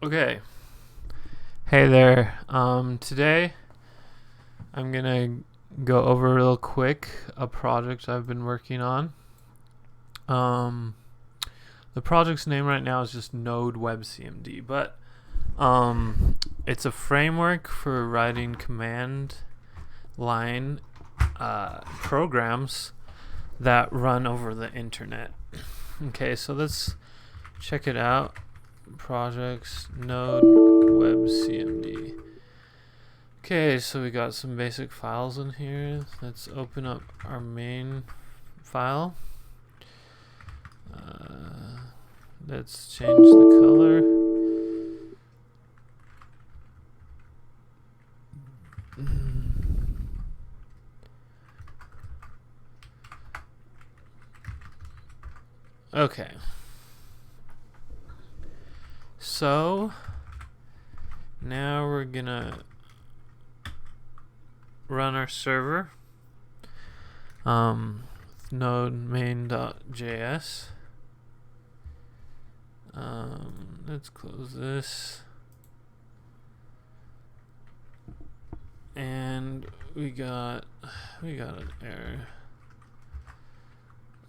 Okay. Hey there. Today I'm gonna go over real quick a project I've been working on. Um, the project's name right now is just Node WebCMD, but it's a framework for writing command line programs that run over the internet. Okay, so let's check it out. Projects Node WebCMD. Okay, so we got some basic files in here. Let's open up our main file. Let's change the color. Okay. So now we're gonna run our server. Node main.js. Let's close this. And we got an error.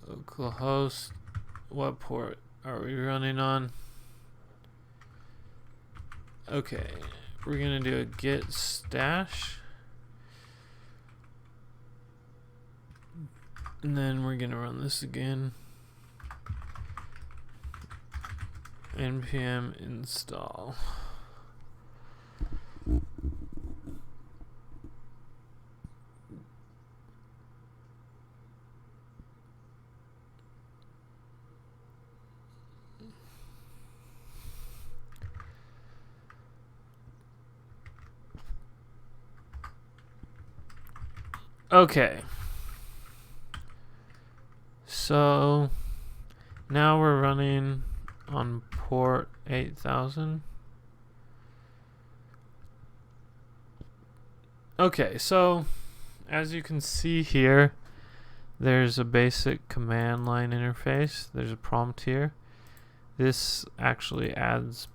Localhost. What port are we running on? Okay, we're gonna do a git stash. And then we're gonna run this again. npm install. Okay. So now we're running on port 8000. Okay, so as you can see here, there's a basic command line interface. There's a prompt here. This actually adds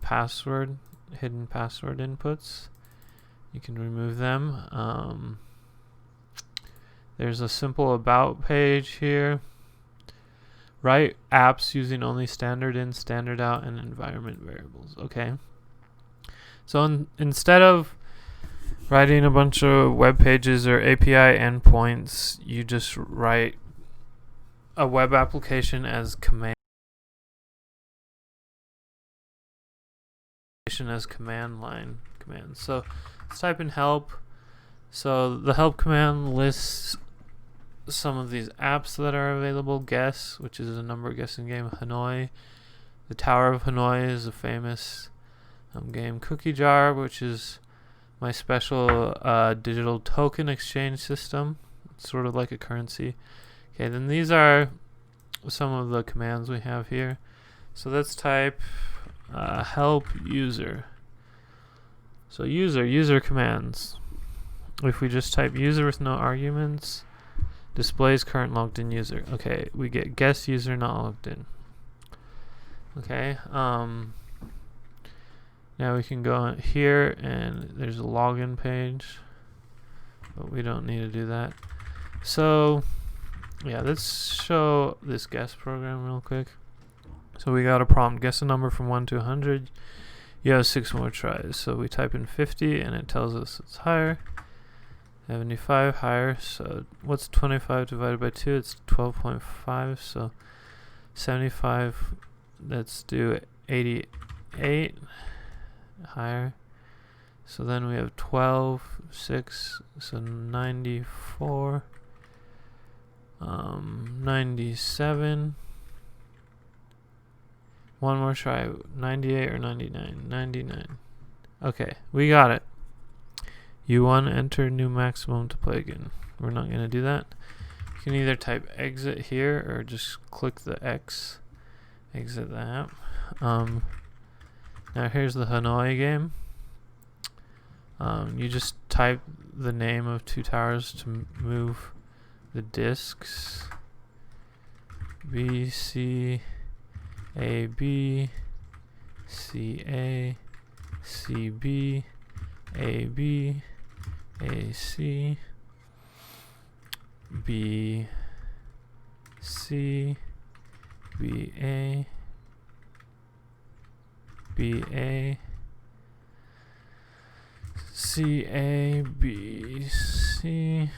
hidden password inputs. You can remove them. There's a simple about page here. Write apps using only standard in, standard out, and environment variables. Okay. So instead of writing a bunch of web pages or API endpoints, you just write a web application as command line commands. So let's type in help. So the help command lists some of these apps that are available. Guess, which is a number guessing game. Hanoi. The Tower of Hanoi is a famous game. Cookiejar, which is my special digital token exchange system. It's sort of like a currency. Okay, then these are some of the commands we have here. So let's type help user. So user commands. If we just type user with no arguments, displays current logged in user. Okay, we get guess user not logged in. Okay, now we can go here and there's a login page, but we don't need to do that. So yeah, let's show this guess program real quick. So we got a prompt, guess a number from 1 to 100. You have 6 more tries. So we type in 50 and it tells us it's higher. 75 higher. So what's 25 divided by 2? It's 12.5. So 75. Let's do 88 higher. So then we have 12, 6, so 94, 97. One more try. 98 or 99? 99. Okay, we got it. You want to enter new maximum to play again. We're not going to do that. You can either type exit here or just click the X. Exit the app. Now here's the Hanoi game. You just type the name of 2 towers to move the disks. B, C, A, B, C, A, CB, AB, AC, BC, BA, BA, CA, BC,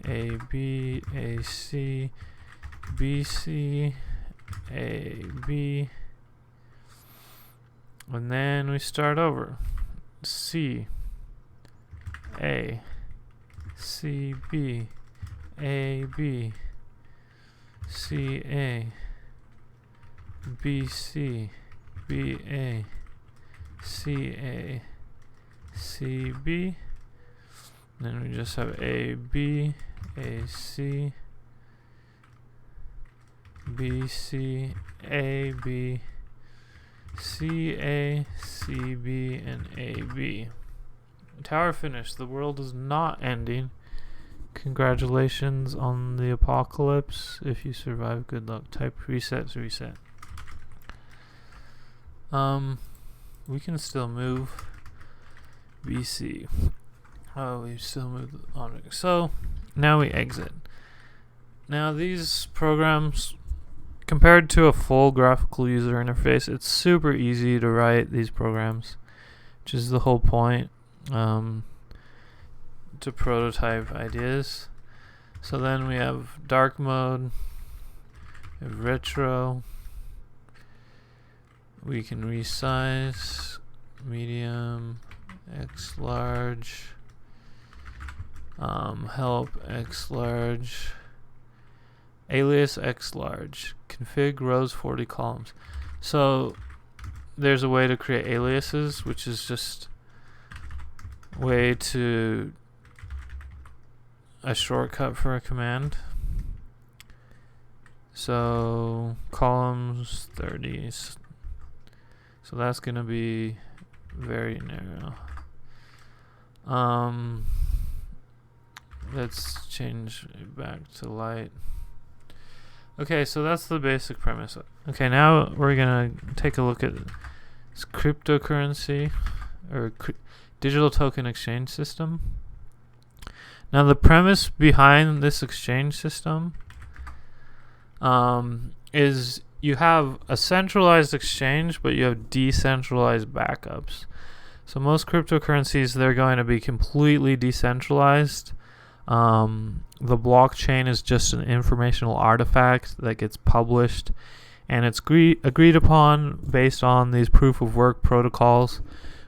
AB, AC, BC, AB, and then we start over. C, A, C, B, A, B, C, A, B, C, B, A, C, A, C, B. Then we just have A, B, A, C, B, C, A, B, C, A, C, B, and A, B. Tower finished. The world is not ending. Congratulations on the apocalypse. If you survive, good luck. Type reset to reset. We can still move. BC. Oh, we still move the object. So now we exit. Now these programs, compared to a full graphical user interface, it's super easy to write these programs, which is the whole point, to prototype ideas. So then we have dark mode, we have retro, we can resize, medium, X large, help X large, alias X large, config rows 40 columns. So there's a way to create aliases, which is just a way to a shortcut for a command. So columns 30, so that's gonna be very narrow. Let's change it back to light. Okay, so that's the basic premise. Okay, now we're gonna take a look at this cryptocurrency or digital token exchange system. Now the premise behind this exchange system is you have a centralized exchange, but you have decentralized backups. So most cryptocurrencies, they're going to be completely decentralized. The blockchain is just an informational artifact that gets published, and it's agreed upon based on these proof of work protocols,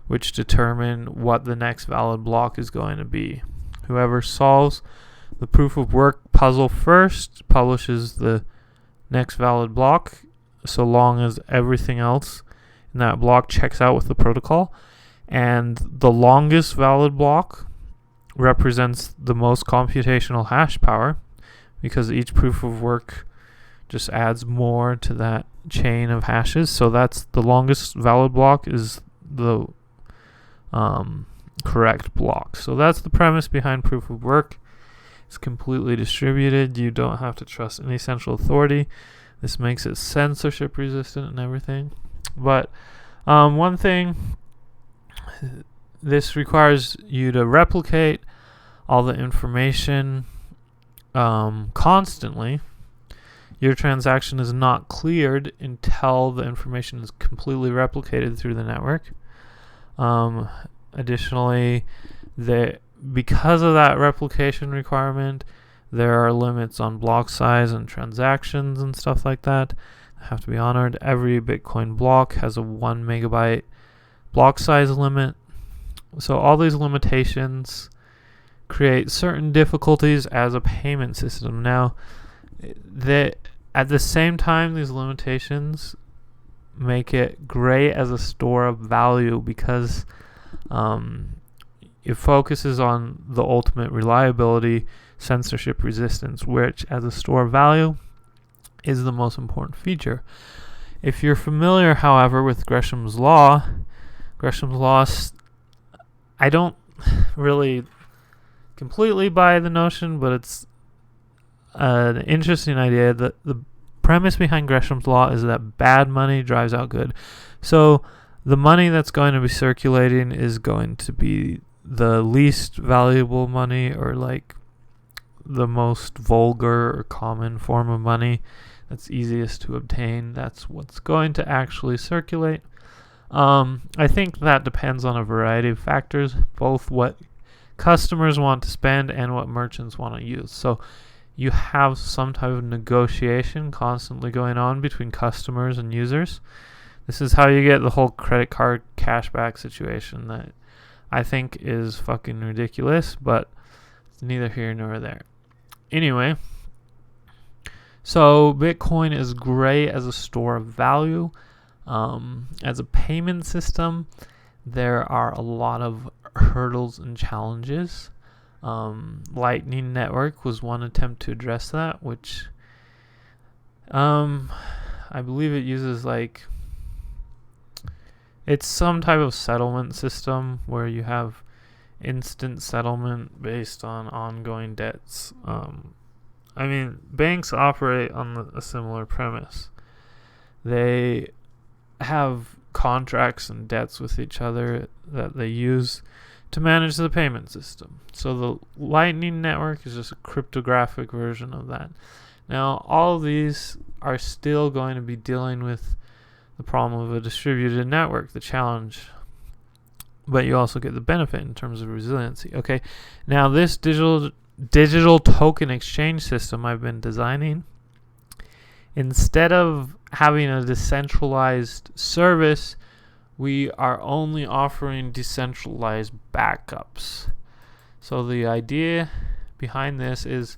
which determine what the next valid block is going to be. Whoever solves the proof of work puzzle first publishes the next valid block, so long as everything else in that block checks out with the protocol. And the longest valid block represents the most computational hash power, because each proof of work just adds more to that chain of hashes. So that's the longest valid block is the correct block. So that's the premise behind proof of work. It's completely distributed. You don't have to trust any central authority. This makes it censorship resistant and everything. But one thing, this requires you to replicate all the information constantly. Your transaction is not cleared until the information is completely replicated through the network. Additionally, because of that replication requirement, there are limits on block size and transactions and stuff like that have to be honored. Every Bitcoin block has a 1 megabyte block size limit. So all these limitations create certain difficulties as a payment system. Now, at the same time, these limitations make it great as a store of value, because it focuses on the ultimate reliability, censorship resistance, which as a store of value is the most important feature. If you're familiar, however, with Gresham's law, I don't really completely buy the notion, but it's an interesting idea. The premise behind Gresham's law is that bad money drives out good. So the money that's going to be circulating is going to be the least valuable money, or like the most vulgar or common form of money that's easiest to obtain. That's what's going to actually circulate. I think that depends on a variety of factors, both what customers want to spend and what merchants want to use. So you have some type of negotiation constantly going on between customers and users. This is how you get the whole credit card cashback situation that I think is fucking ridiculous, but it's neither here nor there. Anyway, so Bitcoin is great as a store of value. As a payment system, there are a lot of hurdles and challenges. Lightning Network was one attempt to address that, which I believe it uses it's some type of settlement system where you have instant settlement based on ongoing debts. Banks operate on a similar premise. They have contracts and debts with each other that they use to manage the payment system. So the Lightning Network is just a cryptographic version of that. Now, all of these are still going to be dealing with the problem of a distributed network, the challenge, but you also get the benefit in terms of resiliency. Okay, now this digital token exchange system I've been designing, instead of having a decentralized service, we are only offering decentralized backups. So the idea behind this is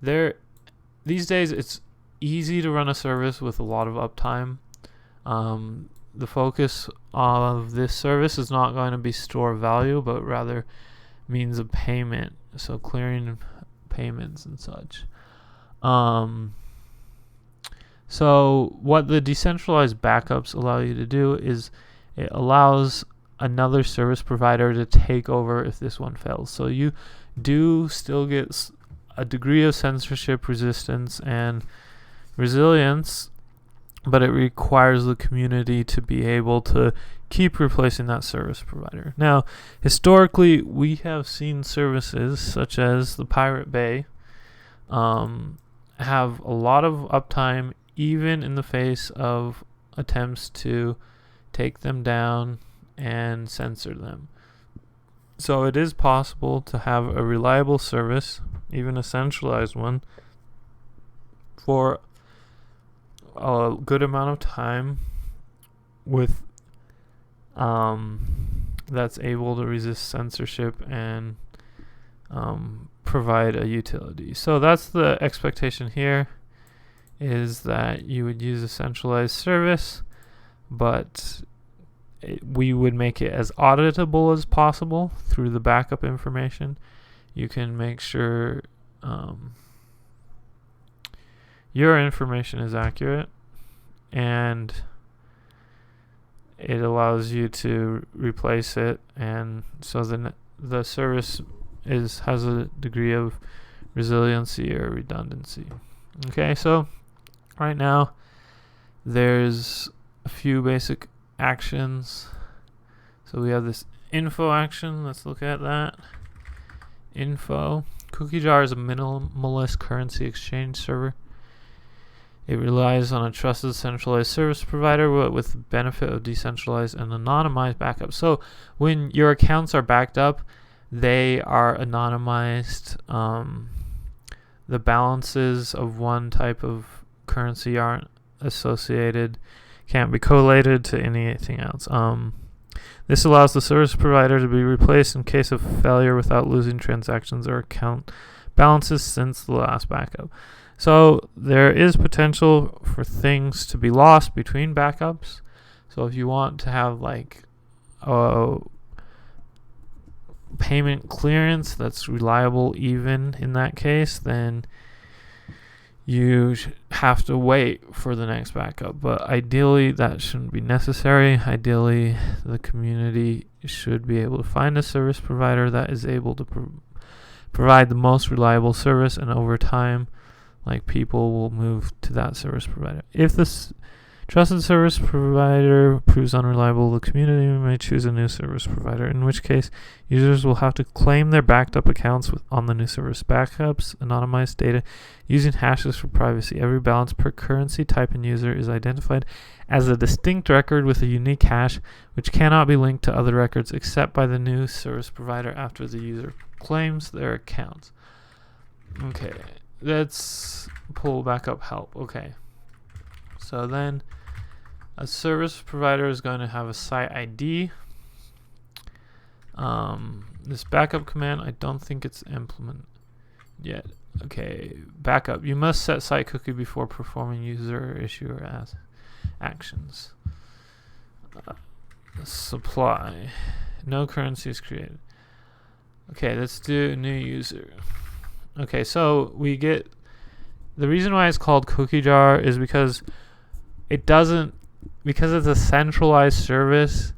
these days it's easy to run a service with a lot of uptime. The focus of this service is not going to be store value, but rather means of payment, so clearing payments and such. So what the decentralized backups allow you to do is it allows another service provider to take over if this one fails. So you do still get a degree of censorship resistance and resilience, but it requires the community to be able to keep replacing that service provider. Now, historically, we have seen services such as the Pirate Bay have a lot of uptime, even in the face of attempts to take them down and censor them. So it is possible to have a reliable service, even a centralized one, for a good amount of time with that's able to resist censorship and provide a utility. So that's the expectation here, is that you would use a centralized service, but we would make it as auditable as possible through the backup information. You can make sure your information is accurate, and it allows you to replace it, and so the service has a degree of resiliency or redundancy. Okay, so right now there's a few basic actions. So we have this info action. Let's look at that. Info. Cookiejar is a minimalist currency exchange server. It relies on a trusted centralized service provider with the benefit of decentralized and anonymized backups. So when your accounts are backed up, they are anonymized. The balances of one type of currency aren't associated, can't be correlated to anything else. This allows the service provider to be replaced in case of failure without losing transactions or account balances since the last backup. So there is potential for things to be lost between backups. So if you want to have a payment clearance that's reliable even in that case, then you have to wait for the next backup. But ideally that shouldn't be necessary. Ideally the community should be able to find a service provider that is able to provide the most reliable service, and over time people will move to that service provider. If this Trusted service provider proves unreliable. The community may choose a new service provider, in which case users will have to claim their backed up accounts on the new service. Backups anonymize data using hashes for privacy. Every balance per currency type and user is identified as a distinct record with a unique hash, which cannot be linked to other records except by the new service provider after the user claims their accounts. Okay, let's pull back up help. Okay, so then a service provider is going to have a site ID. This backup command, I don't think it's implemented yet. Okay, backup. You must set site cookie before performing user or issuer actions. Supply. No currency is created. Okay, let's do new user. Okay, so we get the reason why it's called Cookiejar is because because it's a centralized service,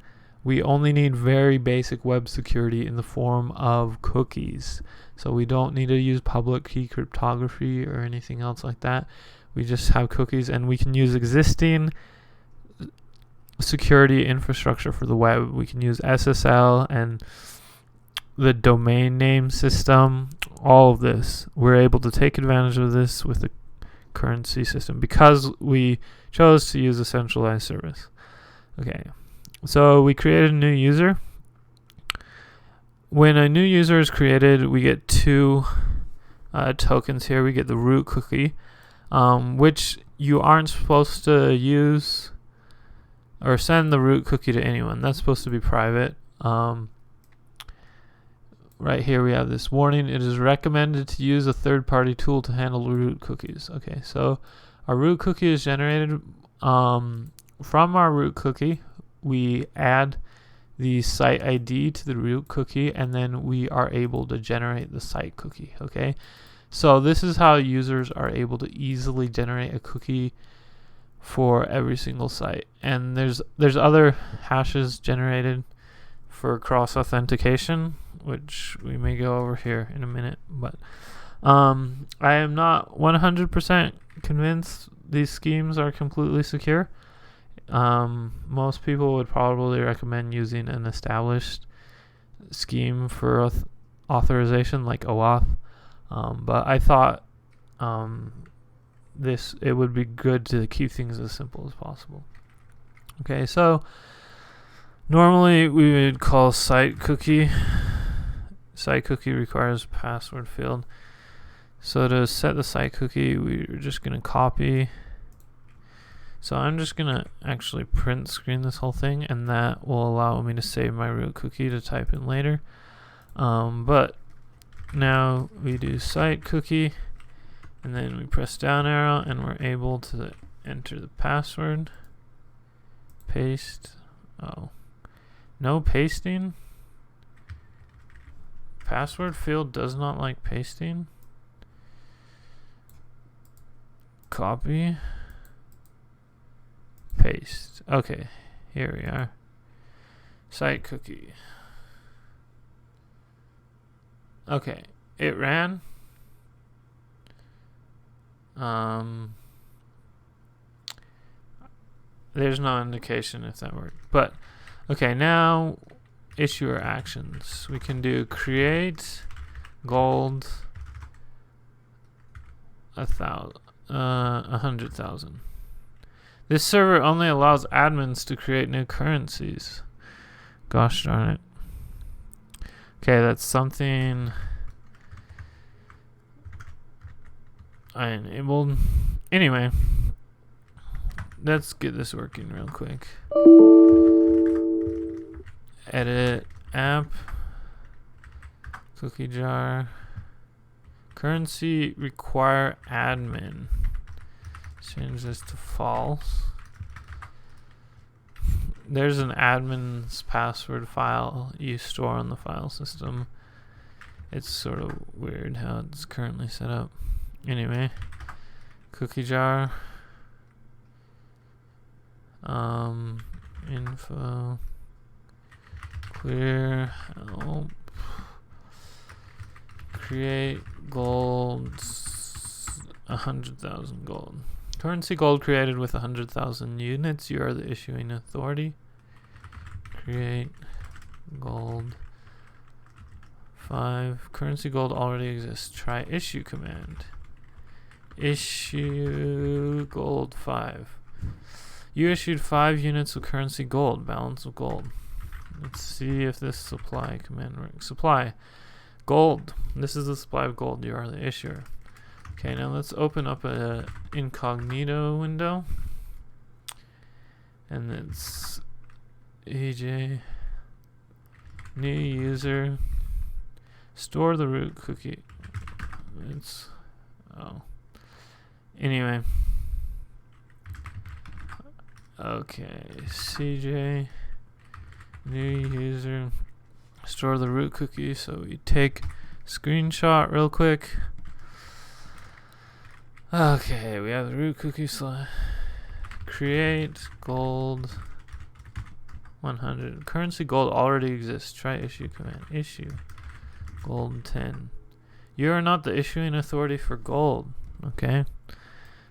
we only need very basic web security in the form of cookies. So we don't need to use public key cryptography or anything else like that. We just have cookies, and we can use existing security infrastructure for the web. We can use SSL and the domain name system, all of this. We're able to take advantage of this with the currency system because we chose to use a centralized service. Okay, so we created a new user. When a new user is created, we get two tokens here. We get the root cookie, which you aren't supposed to use or send the root cookie to anyone. That's supposed to be private. Right here we have this warning. It is recommended to use a third-party tool to handle root cookies. Okay, so our root cookie is generated. From our root cookie, we add the site ID to the root cookie, and then we are able to generate the site cookie. Okay, so this is how users are able to easily generate a cookie for every single site. And there's other hashes generated for cross authentication, which we may go over here in a minute, but I am not 100% convinced these schemes are completely secure. Most people would probably recommend using an established scheme for authorization like OAuth, but I thought it would be good to keep things as simple as possible. Okay, so normally we would call site cookie. Site cookie requires password field. So to set the site cookie, we're just going to copy. So I'm just going to actually print screen this whole thing, and that will allow me to save my root cookie to type in later. But now we do site cookie, and then we press down arrow, and we're able to enter the password. Paste. Oh, no pasting. Password field does not like pasting. Copy. Paste. Okay, here we are. Site cookie. Okay, it ran. There's no indication if that worked, but okay, now issuer actions. We can do create gold 100,000. This server only allows admins to create new currencies. Gosh darn it. Okay, that's something I enabled. Anyway, let's get this working real quick. Edit app, Cookiejar, currency require admin. Change this to false. There's an admin's password file you store on the file system. It's sort of weird how it's currently set up. Anyway, Cookiejar, info, clear help, create gold, 100,000 gold. Currency gold created with 100,000 units. You are the issuing authority. Create gold 5. Currency gold already exists. Try issue command. Issue gold 5. You issued 5 units of currency gold. Balance of gold. Let's see if this supply command works. Supply gold. This is the supply of gold. You are the issuer. Okay, now let's open up a incognito window. And it's AJ new user. Store the root cookie. It's anyway. Okay, CJ new user. Store the root cookie. So we take screenshot real quick. Okay, we have the root cookie slide. Create gold 100. Currency gold already exists. Try issue command. Issue gold 10. You are not the issuing authority for gold. Okay.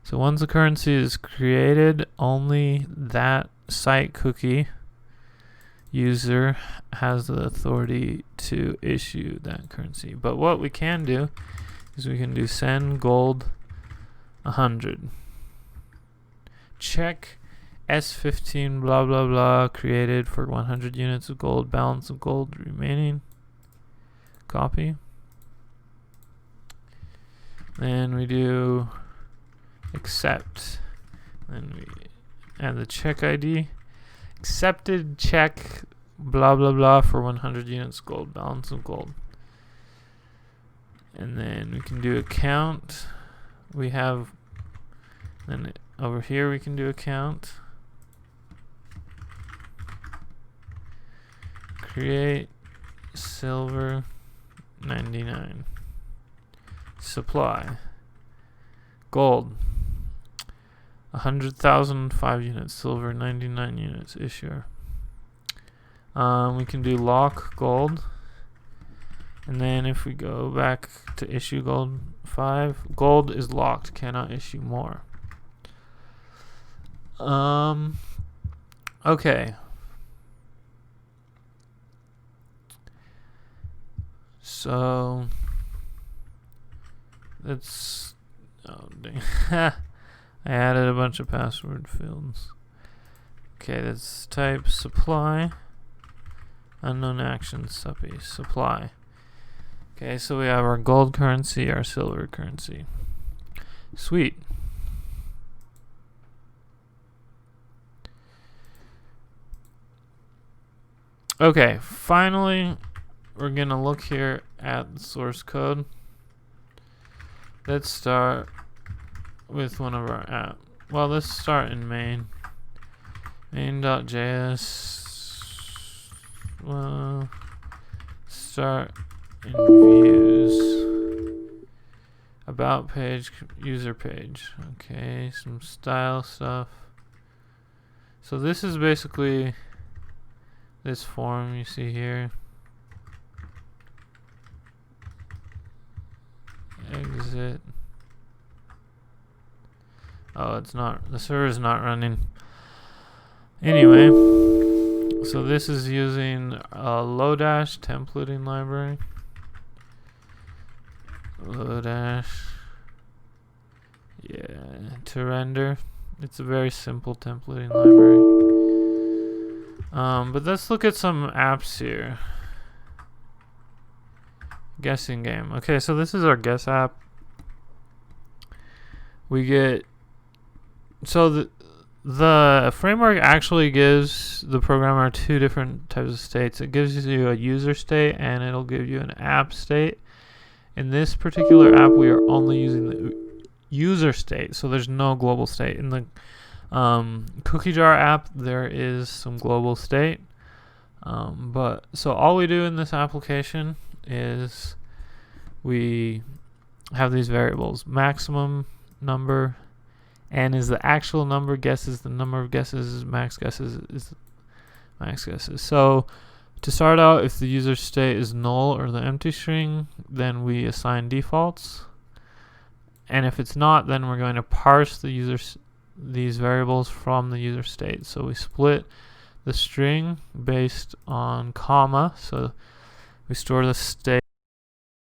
So once the currency is created, only that site cookie user has the authority to issue that currency. But what we can do is we can do send gold 100. Check S15 blah blah blah created for 100 units of gold. Balance of gold remaining. Copy. Then we do accept. Then we add the check ID. Accepted check blah blah blah for 100 units gold. Balance of gold. And then we can do account. We have, then over here we can do account. Create silver 99. Supply gold 100,000 5 units. Silver 99 units. Issuer. We can do lock gold. And then if we go back to issue gold 5, gold is locked, cannot issue more. Okay. So let's, oh dang. I added a bunch of password fields. Okay, let's type supply unknown action supply. Okay, so we have our gold currency, our silver currency. Sweet. Okay, finally, we're going to look here at the source code. Let's start with one of our apps. Well, let's start in main. Main.js. Well, start in views. About page, user page. Okay, some style stuff. So this is basically this form you see here. Exit. Oh, it's not, the server is not running. Anyway, so this is using a Lodash templating library. Lodash. Yeah, to render. It's a very simple templating library. But let's look at some apps here. Guessing game. Okay, so this is our guess app. We get, so the framework actually gives the programmer 2 different types of states. It gives you a user state and it'll give you an app state. In this particular app, we are only using the user state, so there's no global state. In the Cookiejar app, there is some global state. But so all we do in this application is we have these variables. Maximum number, n is the actual number, guess is the number of guesses, max guesses is max guesses. So to start out, if the user state is null or the empty string, then we assign defaults. and if it's not, then we're going to parse these variables from the user state. So we split the string based on comma, so we store the state